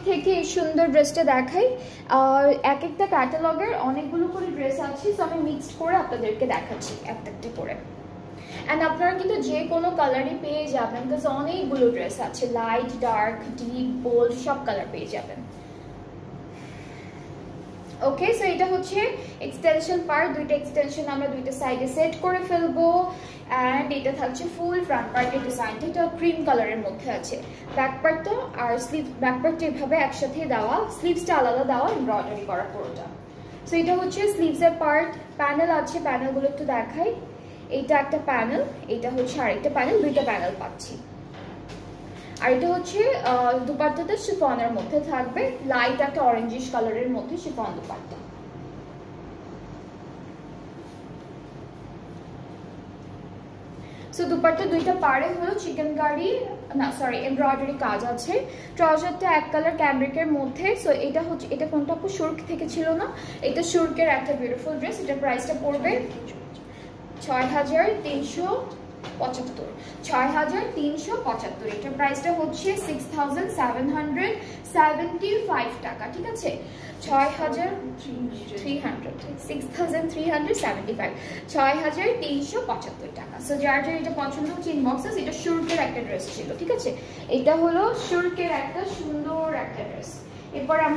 থেকে এই সুন্দর ড্রেসটা দেখাই। এক একটা ক্যাটালগের অনেকগুলো করে ড্রেস আছে, সো আমি মিক্সড করে আপনাদেরকে দেখাচ্ছি একটা একটা করে। অ্যান্ড আপনারা কিন্তু যে কোনো কালারই পেয়ে যাবেন, বিকজ অনেকগুলো ড্রেস আছে, লাইট, ডার্ক, ডিপ, বোল্ড সব কালার পেয়ে যাবেন। ওকে, সো এটা হচ্ছে এক্সটেনশন পার্ট, দুইটা এক্সটেনশন আমরা দুইটা সাইডে সেট করে ফেলবো। অ্যান্ড এটা থাকছে ফুল ফ্রন্ট পার্টের ডিজাইনটা, এটা ক্রিম কালারের মধ্যে আছে। ব্যাক পার্টটা আর স্লিভ, ব্যাক পার্টটা এভাবে একসাথে দেওয়া, স্লিভসটা আলাদা দেওয়া, এমব্রয়ডারি করা পুরোটা। সো এটা হচ্ছে স্লিভসের পার্ট। প্যানেল আছে, প্যানেলগুলো একটু দেখাই। এইটা একটা প্যানেল, এটা হচ্ছে আরেকটা প্যানেল, দুইটা প্যানেল পাচ্ছি। আর এটা হচ্ছে দুপাট্টাটা শিফনের মধ্যে থাকবে, লাইট একটা অরেঞ্জিশ কালারের মধ্যে শিফন দুপাট্টা। সো দুপাট্টা দুইটা পাড়ে হলো চিকেন কারি, না সরি এমব্রয়ডারি কাজ আছে। ট্রাউজারটা এক কালার ক্যামব্রিকের মধ্যে। সো এটা হচ্ছে, এটা কোনটা আপু সুরক থেকে ছিল না, এটা সুরকের একটা বিউটিফুল ড্রেস। এটার প্রাইসটা পড়বে 6375, 6375। এটার প্রাইসটা হচ্ছে 6775 টাকা, ঠিক আছে? 6375 টাকা। সো যার যার এটা পছন্দ হচ্ছে ইনবক্সে। এটা শুরকের একটা ড্রেস ছিল, ঠিক আছে? এটা হলো শুরকের একটা সুন্দর একটা ড্রেস। এরপর আমরা